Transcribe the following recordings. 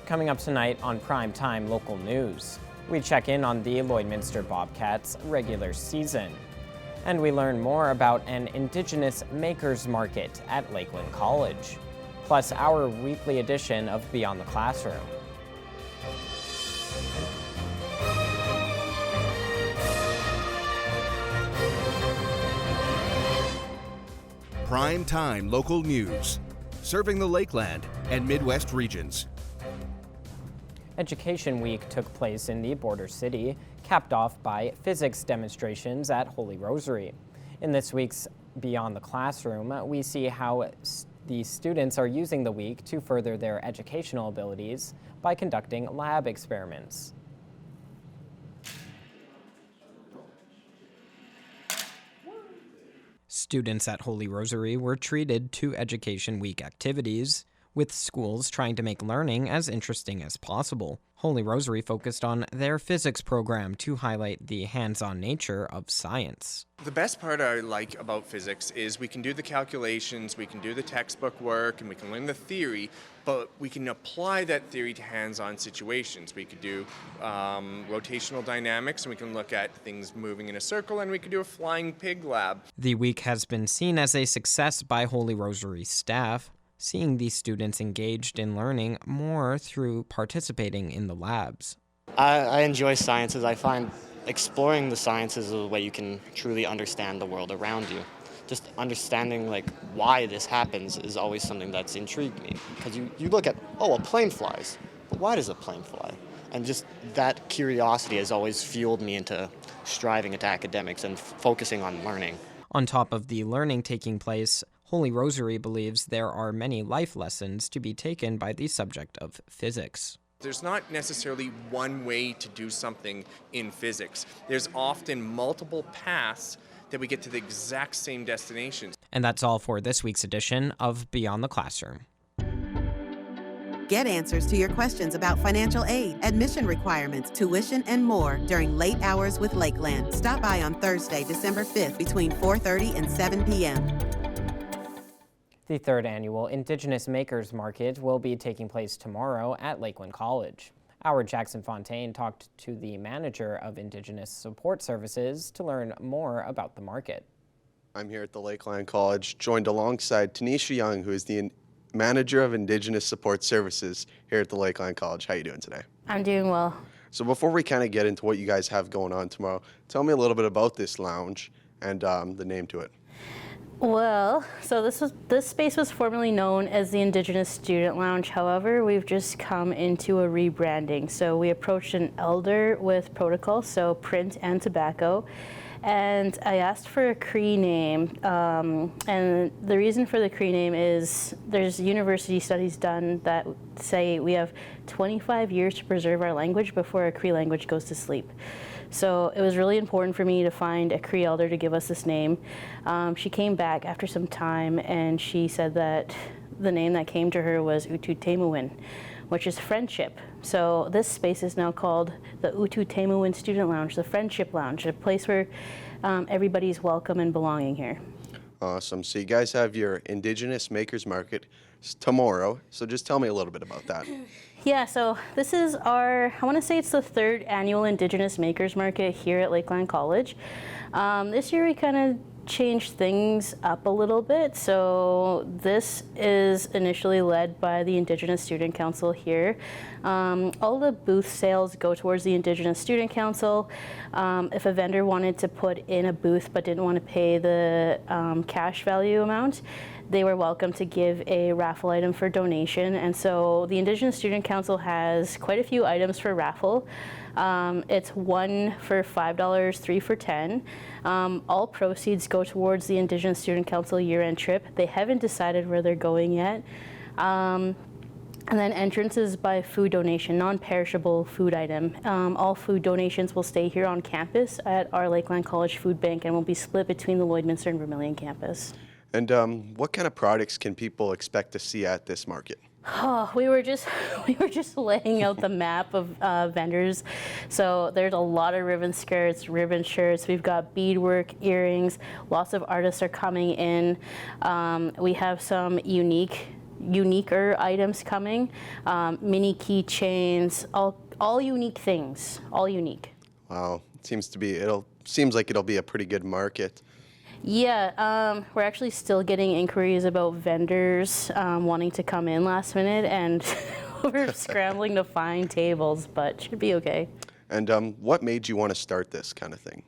Coming up tonight on Primetime Local News, we check in on the Lloydminster Bobcats' regular season. And we learn more about an Indigenous Makers Market at Lakeland College. Plus our weekly edition of Beyond the Classroom. Primetime Local News, serving the Lakeland and Midwest regions. Education Week took place in the border city, capped off by physics demonstrations at Holy Rosary. In this week's Beyond the Classroom, we see how the students are using the week to further their educational abilities by conducting lab experiments. Students at Holy Rosary were treated to Education Week activities, with schools trying to make learning as interesting as possible. Holy Rosary focused on their physics program to highlight the hands-on nature of science. The best part I like about physics is we can do the calculations, we can do the textbook work, and we can learn the theory, but we can apply that theory to hands-on situations. We could do rotational dynamics, and we can look at things moving in a circle, and we could do a flying pig lab. The week has been seen as a success by Holy Rosary staff, seeing these students engaged in learning more through participating in the labs. I enjoy sciences. I find exploring the sciences is a way you can truly understand the world around you. Just understanding why this happens is always something that's intrigued me. Because you look at, a plane flies, but why does a plane fly? And just that curiosity has always fueled me into striving into academics and focusing on learning. On top of the learning taking place, Holy Rosary believes there are many life lessons to be taken by the subject of physics. There's not necessarily one way to do something in physics. There's often multiple paths that we get to the exact same destination. And that's all for this week's edition of Beyond the Classroom. Get answers to your questions about financial aid, admission requirements, tuition, and more during Late Hours with Lakeland. Stop by on Thursday, December 5th between 4:30 and 7 p.m. The third annual Indigenous Makers Market will be taking place tomorrow at Lakeland College. Our Jackson Fontaine talked to the manager of Indigenous Support Services to learn more about the market. I'm here at the Lakeland College, joined alongside Tanisha Young, who is the manager of Indigenous Support Services here at the Lakeland College. How are you doing today? I'm doing well. So before we kind of get into what you guys have going on tomorrow, tell me a little bit about this lounge and the name to it. Well, so this space was formerly known as the Indigenous Student Lounge. However, we've just come into a rebranding. So we approached an elder with protocol, so print and tobacco. And I asked for a Cree name, and the reason for the Cree name is there's university studies done that say we have 25 years to preserve our language before our Cree language goes to sleep. So it was really important for me to find a Cree elder to give us this name. She came back after some time and she said that the name that came to her was Utu Temuwin, which is friendship. So this space is now called the Utu Temuwin Student Lounge, the Friendship Lounge, a place where everybody's welcome and belonging here. Awesome. So you guys have your Indigenous Makers Market tomorrow. So just tell me a little bit about that. Yeah, so this is I want to say it's the third annual Indigenous Makers Market here at Lakeland College. This year we kind of changed things up a little bit. So this is initially led by the Indigenous Student Council here. All the booth sales go towards the Indigenous Student Council. If a vendor wanted to put in a booth but didn't want to pay the cash value amount, they were welcome to give a raffle item for donation. And so the Indigenous Student Council has quite a few items for raffle. It's one for $5, three for $10. All proceeds go towards the Indigenous Student Council year-end trip. They haven't decided where they're going yet. And then entrance is by food donation, non-perishable food item. All food donations will stay here on campus at our Lakeland College Food Bank and will be split between the Lloydminster and Vermilion campus. And what kind of products can people expect to see at this market? Oh, we were just laying out the map of vendors. So there's a lot of ribbon skirts, ribbon shirts. We've got beadwork, earrings. Lots of artists are coming in. We have some unique uniquer items coming, mini keychains, all unique things, all unique. Wow, seems like it'll be a pretty good market. Yeah, we're actually still getting inquiries about vendors wanting to come in last minute, and we're scrambling to find tables, but should be okay. And what made you want to start this kind of thing?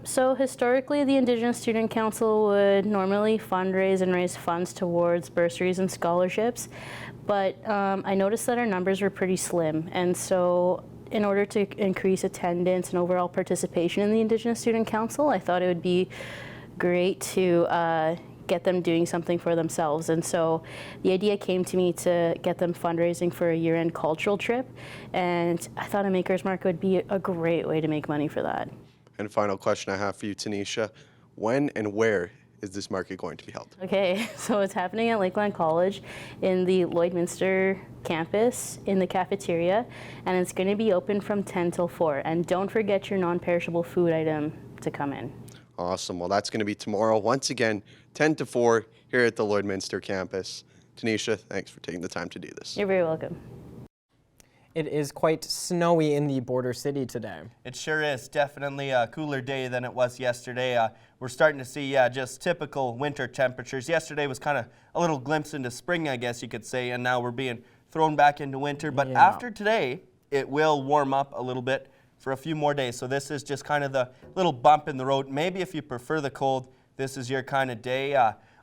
So historically, the Indigenous Student Council would normally fundraise and raise funds towards bursaries and scholarships, but I noticed that our numbers were pretty slim, and so in order to increase attendance and overall participation in the Indigenous Student Council, I thought it would be great to get them doing something for themselves. And so the idea came to me to get them fundraising for a year-end cultural trip, and I thought a Maker's Market would be a great way to make money for that. And final question I have for you, Tanisha, when and where is this market going to be held? Okay, so it's happening at Lakeland College in the Lloydminster campus in the cafeteria, and it's going to be open from 10 till 4. And don't forget your non-perishable food item to come in. Awesome. Well, that's going to be tomorrow, once again, 10 to 4 here at the Lloydminster campus. Tanisha, thanks for taking the time to do this. You're very welcome. It is quite snowy in the border city today. It sure is. Definitely a cooler day than it was yesterday. We're starting to see just typical winter temperatures. Yesterday was kind of a little glimpse into spring, I guess you could say, and now we're being thrown back into winter. But after today, it will warm up a little bit for a few more days. So this is just kind of the little bump in the road. Maybe if you prefer the cold, this is your kind of day.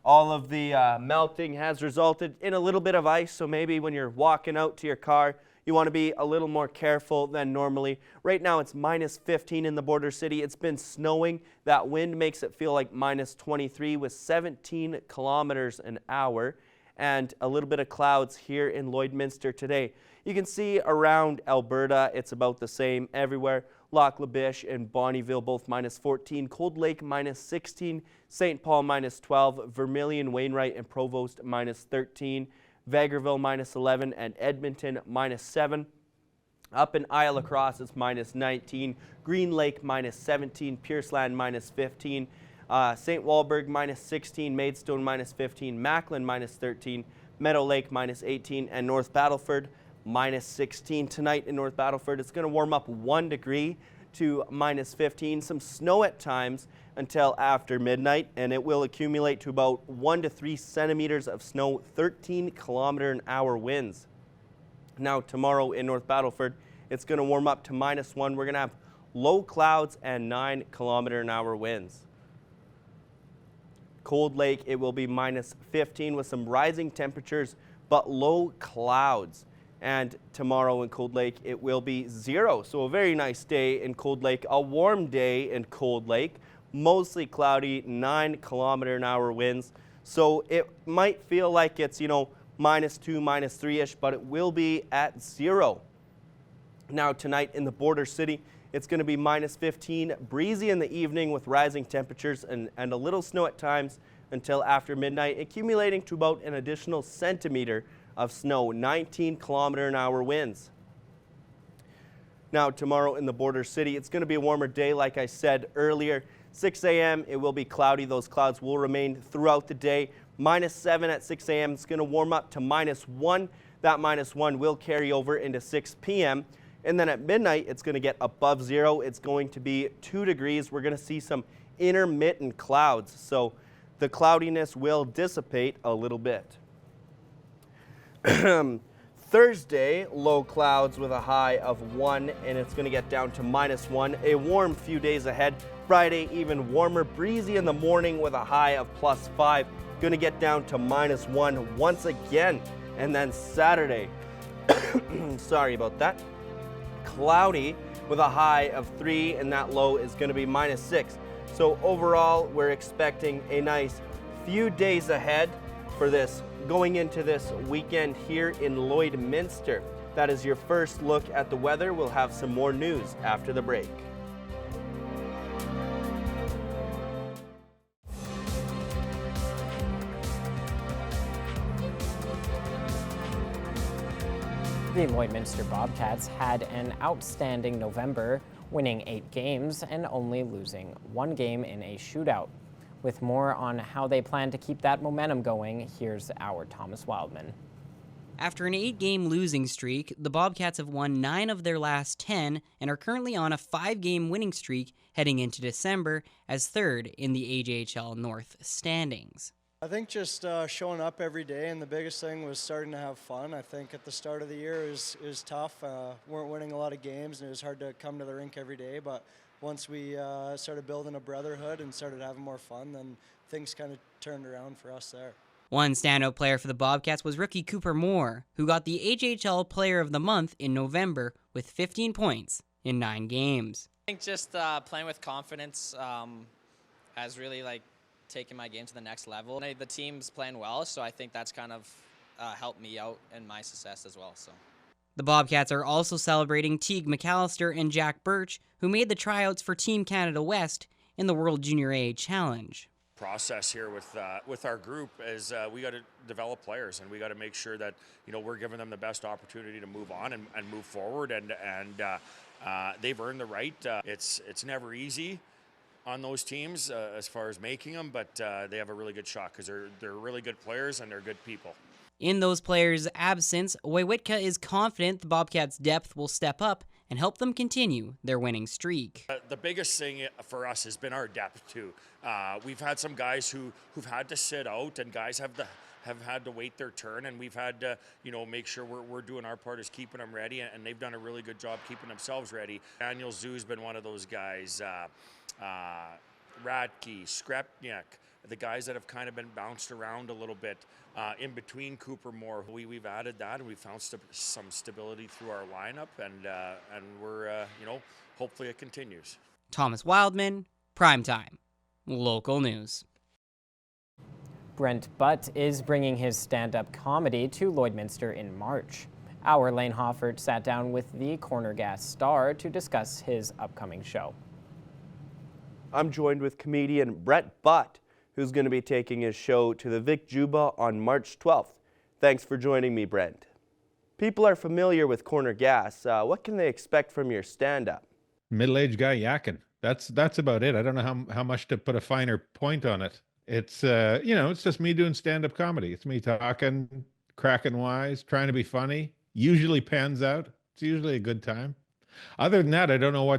All of the melting has resulted in a little bit of ice, so maybe when you're walking out to your car, you want to be a little more careful than normally. Right now it's minus 15 in the border city. It's been snowing. That wind makes it feel like minus 23 with 17 kilometers an hour, and a little bit of clouds here in Lloydminster today. You can see around Alberta, it's about the same everywhere. Lac La Biche and Bonnyville both minus 14, Cold Lake minus 16, St. Paul minus 12, Vermilion, Wainwright, and Provost minus 13. Vegreville minus 11, and Edmonton minus 7. Up in Isle La Crosse, it's minus 19. Green Lake minus 17. Pierceland minus 15. St. Walburg minus 16. Maidstone minus 15. Macklin minus 13. Meadow Lake minus 18. And North Battleford minus 16. Tonight in North Battleford, it's going to warm up 1 degree to minus 15. Some snow at times until after midnight, and it will accumulate to about 1 to 3 centimeters of snow, 13 kilometer an hour winds. Now tomorrow in North Battleford, it's going to warm up to minus 1. We're going to have low clouds and 9 kilometer an hour winds. Cold Lake, it will be minus 15 with some rising temperatures, but low clouds. And tomorrow in Cold Lake, it will be 0. So a very nice day in Cold Lake, a warm day in Cold Lake. Mostly cloudy, 9 kilometer an hour winds. So it might feel like it's, minus 2, minus 3-ish, but it will be at 0. Now tonight in the border city, it's going to be minus 15, breezy in the evening with rising temperatures and a little snow at times until after midnight, accumulating to about an additional centimeter of snow, 19 kilometer an hour winds. Now tomorrow in the border city, it's going to be a warmer day like I said earlier. 6 a.m. it will be cloudy. Those clouds will remain throughout the day. Minus 7 at 6 a.m. It's going to warm up to minus 1. That minus 1 will carry over into 6 p.m. And then at midnight, it's going to get above 0. It's going to be 2 degrees. We're going to see some intermittent clouds. So the cloudiness will dissipate a little bit. Thursday, low clouds with a high of 1, and it's going to get down to minus 1. A warm few days ahead. Friday, even warmer, breezy in the morning with a high of plus 5. Going to get down to minus 1 once again. And then Saturday, sorry about that, cloudy with a high of 3, and that low is going to be minus 6. So overall, we're expecting a nice few days ahead for this going into this weekend here in Lloydminster. That is your first look at the weather. We'll have some more news after the break. The Lloydminster Bobcats had an outstanding November, winning 8 games and only losing 1 game in a shootout. With more on how they plan to keep that momentum going, here's our Thomas Wildman. After an 8-game losing streak, the Bobcats have won 9 of their last 10 and are currently on a 5-game winning streak heading into December as third in the AJHL North standings. I think just showing up every day, and the biggest thing was starting to have fun. I think at the start of the year it was tough. Weren't winning a lot of games, and it was hard to come to the rink every day. But once we started building a brotherhood and started having more fun, then things kind of turned around for us there. One standout player for the Bobcats was rookie Cooper Moore, who got the AJHL Player of the Month in November with 15 points in 9 games. I think just playing with confidence has really taken my game to the next level. The team's playing well, so I think that's kind of helped me out in my success as well. So. The Bobcats are also celebrating Teague McAllister and Jack Birch, who made the tryouts for Team Canada West in the World Junior A Challenge. Process here with our group is we got to develop players, and we got to make sure that we're giving them the best opportunity to move on and move forward, and they've earned the right. It's never easy on those teams as far as making them, but they have a really good shot because they're really good players and they're good people. In those players' absence, Wojciech is confident the Bobcats' depth will step up and help them continue their winning streak. The biggest thing for us has been our depth too. We've had some guys who've had to sit out, and guys have had to wait their turn, and we've had to make sure we're doing our part as keeping them ready, and they've done a really good job keeping themselves ready. Daniel Zoo's been one of those guys. Radke, Skrepniak, the guys that have kind of been bounced around a little bit in between Cooper Moore. We've added that, and we've found some stability through our lineup, and we're hopefully it continues. Thomas Wildman, Primetime, local news. Brent Butt is bringing his stand-up comedy to Lloydminster in March. Our Lane Hoffert sat down with the Corner Gas star to discuss his upcoming show. I'm joined with comedian Brent Butt, who's going to be taking his show to the Vic Juba on March 12th. Thanks for joining me, Brent. People are familiar with Corner Gas. What can they expect from your stand-up? Middle-aged guy yakking. That's about it. I don't know how much to put a finer point on it. It's it's just me doing stand-up comedy. It's me talking, cracking wise, trying to be funny. Usually pans out. It's usually a good time. Other than that, I don't know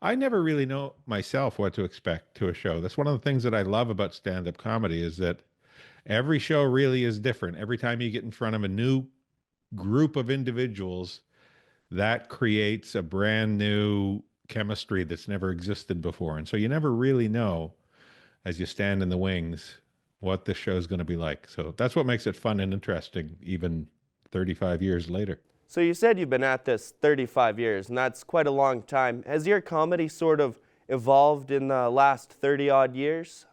I never really know myself what to expect to a show. That's one of the things that I love about stand-up comedy is that every show really is different. Every time you get in front of a new group of individuals, that creates a brand new chemistry that's never existed before. And so you never really know as you stand in the wings what the show's going to be like. So that's what makes it fun and interesting, even 35 years later. So you said you've been at this 35 years, and that's quite a long time. Has your comedy sort of evolved in the last 30-odd years?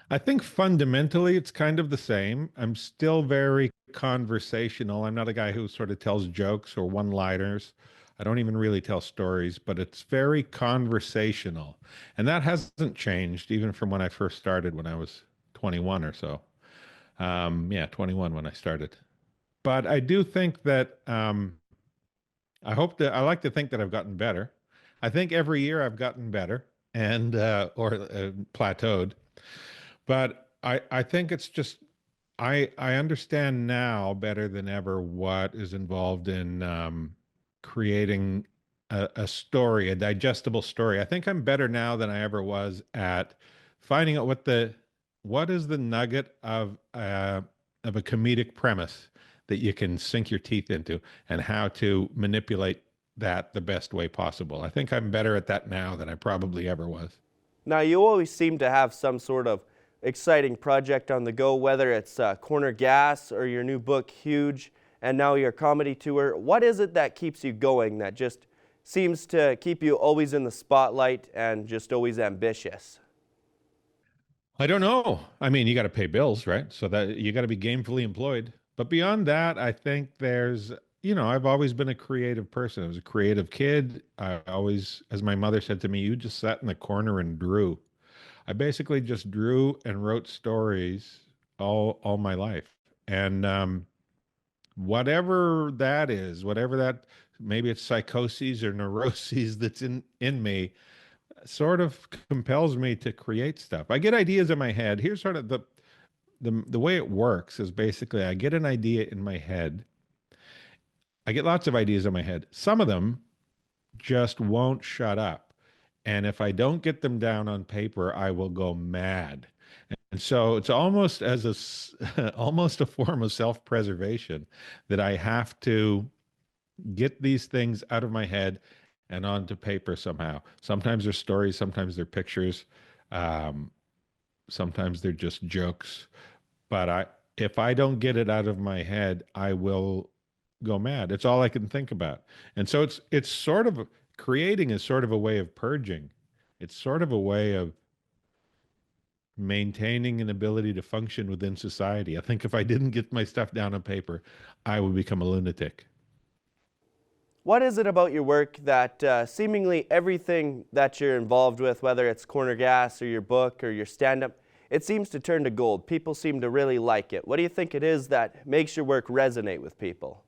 I think fundamentally it's kind of the same. I'm still very conversational. I'm not a guy who sort of tells jokes or one-liners. I don't even really tell stories, but it's very conversational. And that hasn't changed even from when I first started when I was 21 or so. 21 when I started. But I do think that I like to think that I've gotten better. I think every year I've gotten better and plateaued. But I think it's just I understand now better than ever what is involved in creating a story, a digestible story. I think I'm better now than I ever was at finding out what is the nugget of a comedic premise that you can sink your teeth into and how to manipulate that the best way possible. I think I'm better at that now than I probably ever was. Now, you always seem to have some sort of exciting project on the go, whether it's Corner Gas or your new book, Huge, and now your comedy tour. What is it that keeps you going, that just seems to keep you always in the spotlight and just always ambitious? I don't know. I mean, you got to pay bills, right? So that you got to be gainfully employed. But beyond that, I think there's, I've always been a creative person. I was a creative kid. I always, as my mother said to me, you just sat in the corner and drew. I basically just drew and wrote stories all my life. And whatever that is, maybe it's psychoses or neuroses that's in me, sort of compels me to create stuff. I get ideas in my head. Here's sort of the way it works is basically I get an idea in my head. I get lots of ideas in my head. Some of them just won't shut up. And if I don't get them down on paper, I will go mad. And so it's almost almost a form of self-preservation that I have to get these things out of my head and onto paper somehow. Sometimes they're stories, sometimes they're pictures, um, sometimes they're just jokes. But if I don't get it out of my head, I will go mad. It's all I can think about. And so it's sort of creating is sort of a way of purging. It's sort of a way of maintaining an ability to function within society. I think if I didn't get my stuff down on paper, I would become a lunatic. What is it about your work that seemingly everything that you're involved with, whether it's Corner Gas or your book or your stand-up, it seems to turn to gold? People seem to really like it. What do you think it is that makes your work resonate with people?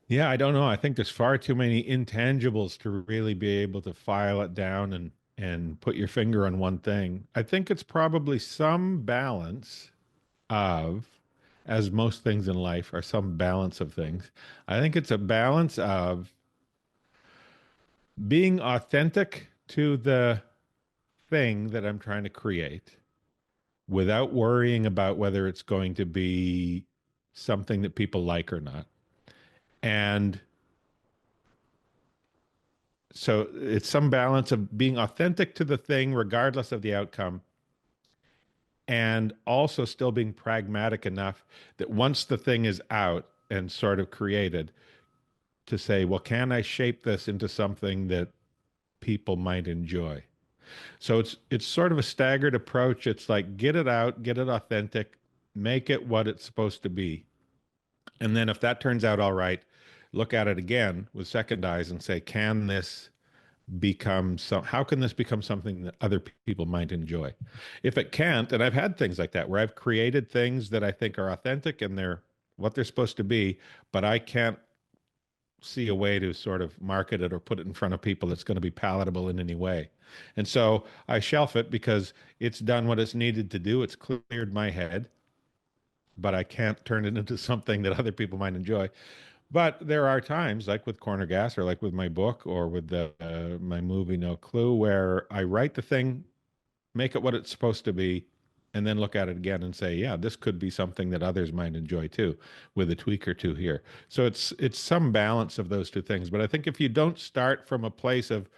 Yeah, I don't know. I think there's far too many intangibles to really be able to file it down and put your finger on one thing. I think it's probably some balance of, as most things in life are some balance of things. I think it's a balance of being authentic to the thing that I'm trying to create without worrying about whether it's going to be something that people like or not. And so it's some balance of being authentic to the thing, regardless of the outcome, and also still being pragmatic enough that once the thing is out and sort of created, to say, well, can I shape this into something that people might enjoy? So it's sort of a staggered approach. It's like get it out, get it authentic, make it what it's supposed to be. And then if that turns out all right, look at it again with second eyes and say, can this become how can this become something that other people might enjoy? If it can't, and I've had things like that where I've created things that I think are authentic and they're what they're supposed to be, but I can't see a way to sort of market it or put it in front of people that's going to be palatable in any way. And so I shelf it because it's done what it's needed to do. It's cleared my head, but I can't turn it into something that other people might enjoy. But there are times, like with Corner Gas or like with my book or with my movie No Clue, where I write the thing, make it what it's supposed to be, and then look at it again and say, yeah, this could be something that others might enjoy too, with a tweak or two here. So it's some balance of those two things. But I think if you don't start from a place of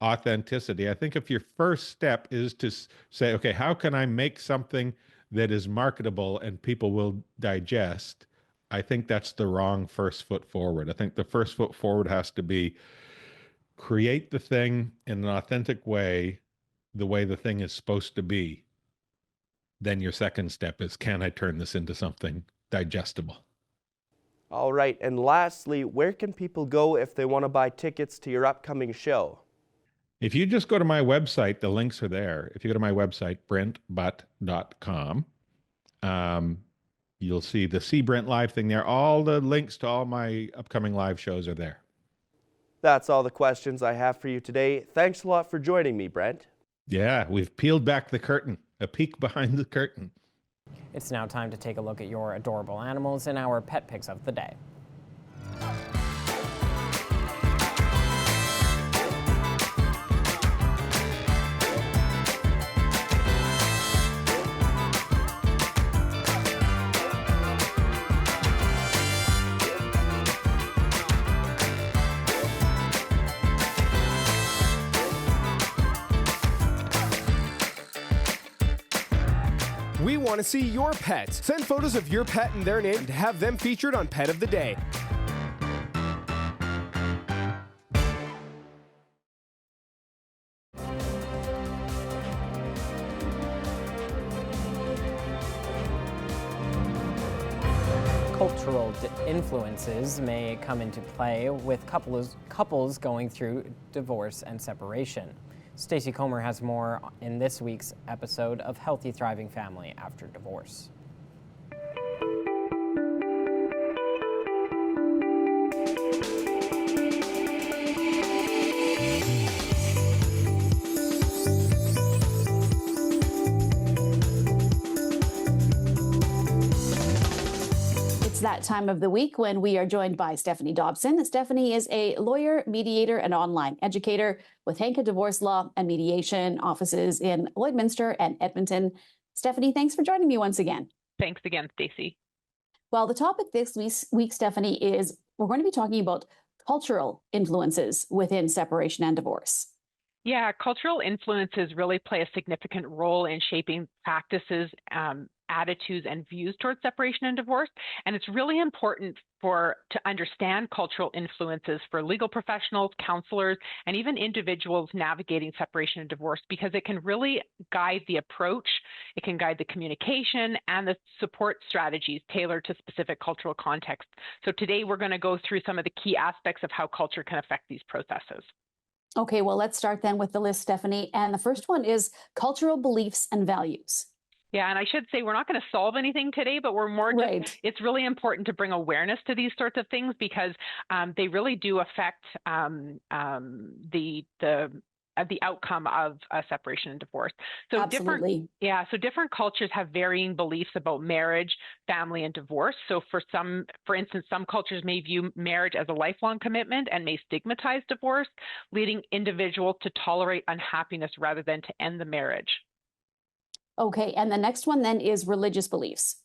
authenticity, I think if your first step is to say, okay, how can I make something that is marketable and people will digest? I think that's the wrong first foot forward. I think the first foot forward has to be create the thing in an authentic way, the way the thing is supposed to be. Then your second step is, can I turn this into something digestible? All right, and lastly, where can people go if they want to buy tickets to your upcoming show? If you just go to my website, the links are there. If you go to my website, brentbutt.com, you'll see the See Brent Live thing there. All the links to all my upcoming live shows are there. That's all the questions I have for you today. Thanks a lot for joining me, Brent. Yeah, we've peeled back the curtain, a peek behind the curtain. It's now time to take a look at your adorable animals in our pet picks of the day. We want to see your pets. Send photos of your pet and their name to have them featured on Pet of the Day. Cultural influences may come into play with couples going through divorce and separation. Stacey Comer has more in this week's episode of Healthy Thriving Family After Divorce. that time of the week when we are joined by Stephanie Dobson. Stephanie is a lawyer, mediator, and online educator with Hanka Divorce Law and Mediation offices in Lloydminster and Edmonton. Stephanie, thanks for joining me once again. Thanks again, Stacey. Well, the topic this week, Stephanie, is we're going to be talking about cultural influences within separation and divorce. Yeah, cultural influences really play a significant role in shaping practices, attitudes, and views towards separation and divorce. And it's really important to understand cultural influences for legal professionals, counselors, and even individuals navigating separation and divorce, because it can really guide the approach, it can guide the communication, and the support strategies tailored to specific cultural contexts. So today we're going to go through some of the key aspects of how culture can affect these processes. Okay, well, let's start then with the list, Stephanie. And the first one is cultural beliefs and values. Yeah, and I should say we're not going to solve anything today, but we're more just, it's really important to bring awareness to these sorts of things because they really do affect the outcome of a separation and divorce. So Absolutely. different cultures have varying beliefs about marriage, family, and divorce. So for instance, some cultures may view marriage as a lifelong commitment and may stigmatize divorce, leading individuals to tolerate unhappiness rather than to end the marriage. Okay, and the next one then is religious beliefs.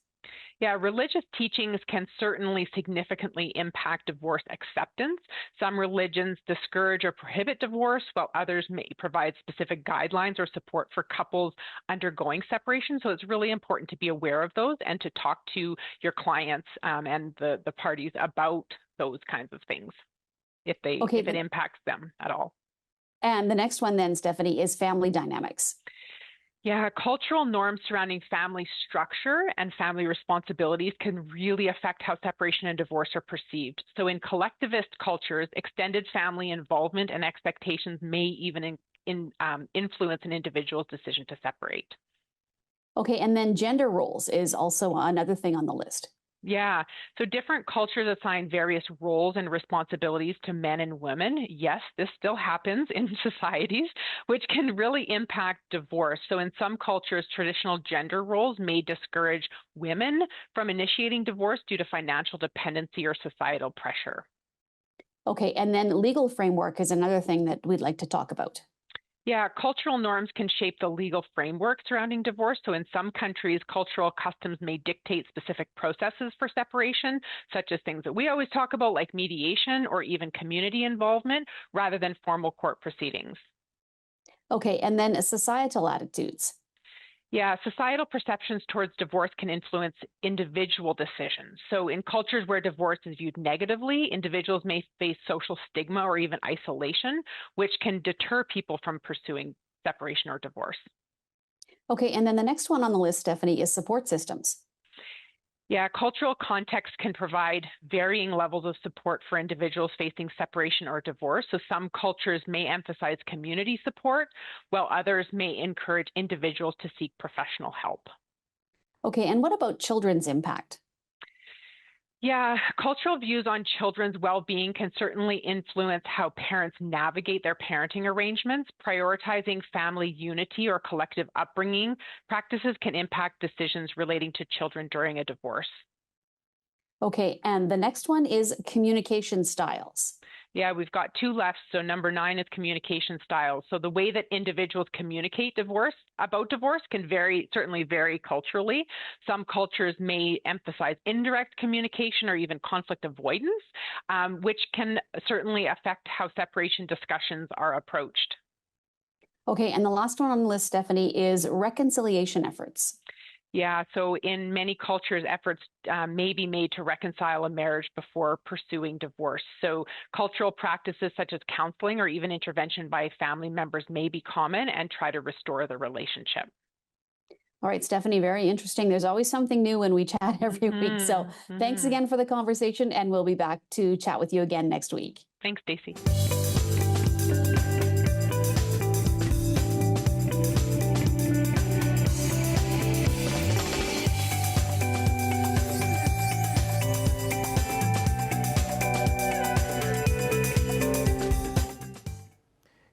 Yeah, religious teachings can certainly significantly impact divorce acceptance. Some religions discourage or prohibit divorce, while others may provide specific guidelines or support for couples undergoing separation. So it's really important to be aware of those and to talk to your clients and the parties about those kinds of things if it impacts them at all. And the next one then, Stephanie, is family dynamics. Yeah, cultural norms surrounding family structure and family responsibilities can really affect how separation and divorce are perceived. So in collectivist cultures, extended family involvement and expectations may even influence an individual's decision to separate. Okay, and then gender roles is also another thing on the list. Yeah, so different cultures assign various roles and responsibilities to men and women. Yes, this still happens in societies, which can really impact divorce. So in some cultures, traditional gender roles may discourage women from initiating divorce due to financial dependency or societal pressure. Okay, and then legal framework is another thing that we'd like to talk about. Yeah, cultural norms can shape the legal framework surrounding divorce. So in some countries, cultural customs may dictate specific processes for separation, such as things that we always talk about, like mediation or even community involvement, rather than formal court proceedings. Okay, and then societal attitudes. Yeah, societal perceptions towards divorce can influence individual decisions. So in cultures where divorce is viewed negatively, individuals may face social stigma or even isolation, which can deter people from pursuing separation or divorce. Okay, and then the next one on the list, Stephanie, is support systems. Yeah, cultural context can provide varying levels of support for individuals facing separation or divorce. So some cultures may emphasize community support, while others may encourage individuals to seek professional help. Okay, and what about children's impact? Yeah, cultural views on children's well-being can certainly influence how parents navigate their parenting arrangements. Prioritizing family unity or collective upbringing practices can impact decisions relating to children during a divorce. Okay, and the next one is communication styles. Yeah, we've got two left. So number 9 is communication styles. So the way that individuals communicate about divorce can certainly vary culturally. Some cultures may emphasize indirect communication or even conflict avoidance, which can certainly affect how separation discussions are approached. Okay, and the last one on the list, Stephanie, is reconciliation efforts. Yeah, so in many cultures, efforts may be made to reconcile a marriage before pursuing divorce. So cultural practices such as counseling or even intervention by family members may be common and try to restore the relationship. All right, Stephanie, very interesting. There's always something new when we chat every week. So thanks again for the conversation, and we'll be back to chat with you again next week. Thanks, Stacey.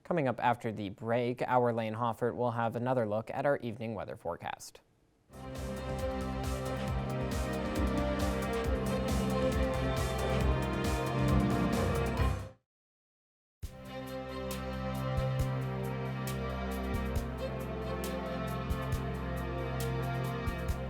Coming up after the break, our Lane Hoffert will have another look at our evening weather forecast.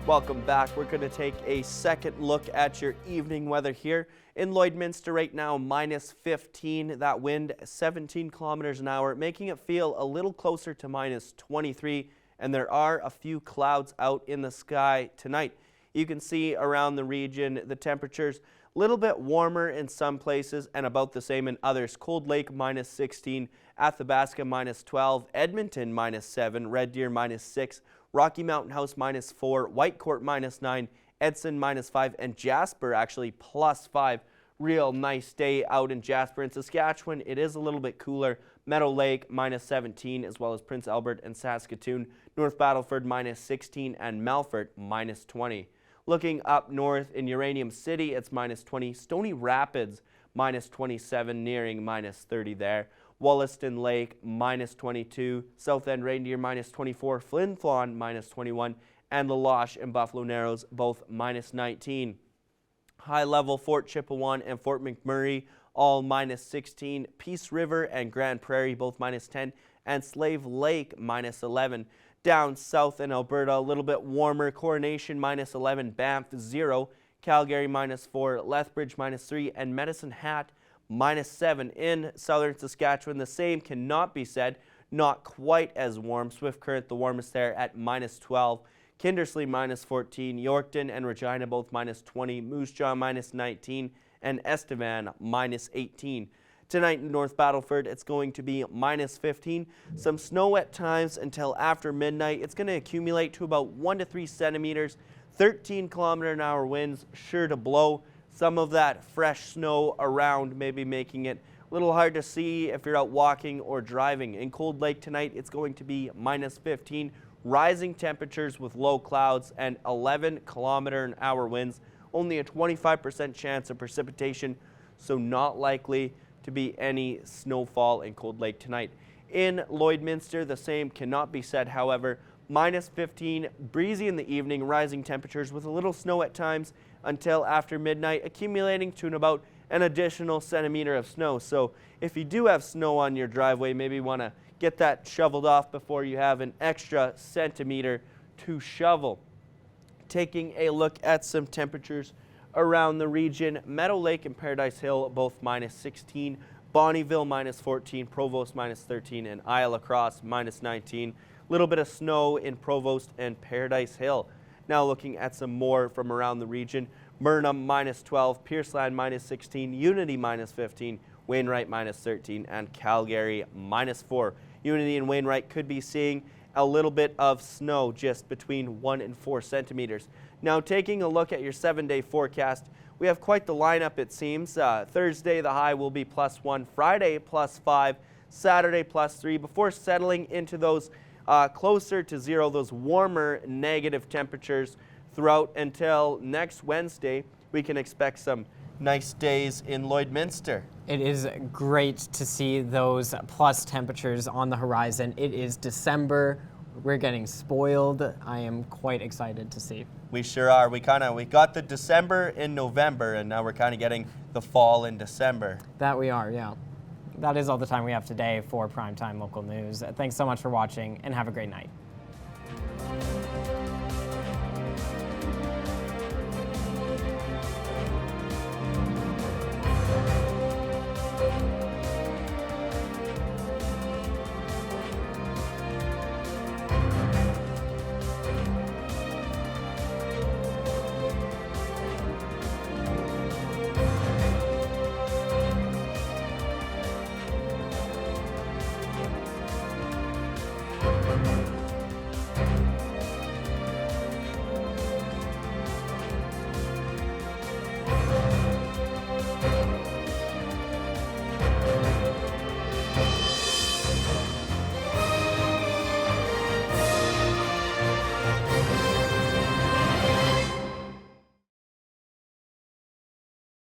Welcome back. We're going to take a second look at your evening weather here in Lloydminster right now, minus 15. That wind 17 kilometers an hour, making it feel a little closer to minus 23. And there are a few clouds out in the sky tonight. You can see around the region the temperatures a little bit warmer in some places and about the same in others. Cold Lake minus 16, Athabasca minus 12, Edmonton minus 7, Red Deer minus 6, Rocky Mountain House minus 4, Whitecourt minus 9, Edson minus 5, and Jasper actually plus 5. Real nice day out in Jasper. In Saskatchewan, it is a little bit cooler. Meadow Lake minus 17, as well as Prince Albert and Saskatoon. North Battleford minus 16, and Melfort minus 20. Looking up north in Uranium City, it's minus 20. Stony Rapids minus 27, nearing minus 30 there. Wollaston Lake minus 22, South End Reindeer minus 24, Flin Flon minus 21, and La Loche and Buffalo Narrows both minus 19. High level Fort Chipewyan and Fort McMurray all minus 16, Peace River and Grand Prairie both minus 10, and Slave Lake minus 11. Down south in Alberta, a little bit warmer, Coronation minus 11, Banff 0, Calgary minus 4, Lethbridge minus 3, and Medicine Hat minus 7. In southern Saskatchewan, the same cannot be said. Not quite as warm. Swift Current, the warmest there at minus 12. Kindersley minus 14. Yorkton and Regina both minus 20. Moose Jaw minus 19. And Estevan minus 18. Tonight in North Battleford, it's going to be minus 15. Some snow at times until after midnight. It's going to accumulate to about 1 to 3 centimeters. 13 kilometer an hour winds sure to blow. Some of that fresh snow around, maybe making it a little hard to see if you're out walking or driving. In Cold Lake tonight, it's going to be minus 15. Rising temperatures with low clouds and 11 kilometer an hour winds. Only a 25% chance of precipitation, so not likely to be any snowfall in Cold Lake tonight. In Lloydminster, the same cannot be said, however. Minus 15, breezy in the evening, rising temperatures with a little snow at times until after midnight, accumulating to about an additional centimeter of snow. So if you do have snow on your driveway, maybe want to get that shoveled off before you have an extra centimeter to shovel. Taking a look at some temperatures around the region, Meadow Lake and Paradise Hill both minus 16, Bonnyville minus 14, Provost minus 13, and Isle Cross minus 19. Little bit of snow in Provost and Paradise Hill. Now looking at some more from around the region, Burnham minus 12, Pierceland minus 16, Unity minus 15, Wainwright minus 13, and Calgary minus 4. Unity and Wainwright could be seeing a little bit of snow, just between 1 and 4 centimeters. Now taking a look at your 7-day forecast, we have quite the lineup it seems. Thursday the high will be +1, Friday +5, Saturday +3, before settling into those closer to 0, those warmer negative temperatures throughout until next Wednesday. We can expect some nice days in Lloydminster. It is great to see those plus temperatures on the horizon. It is December. We're getting spoiled. I am quite excited to see. We sure are. We got the December in November, and now we're kind of getting the fall in December. That we are, yeah. That is all the time we have today for Primetime Local News. Thanks so much for watching, and have a great night.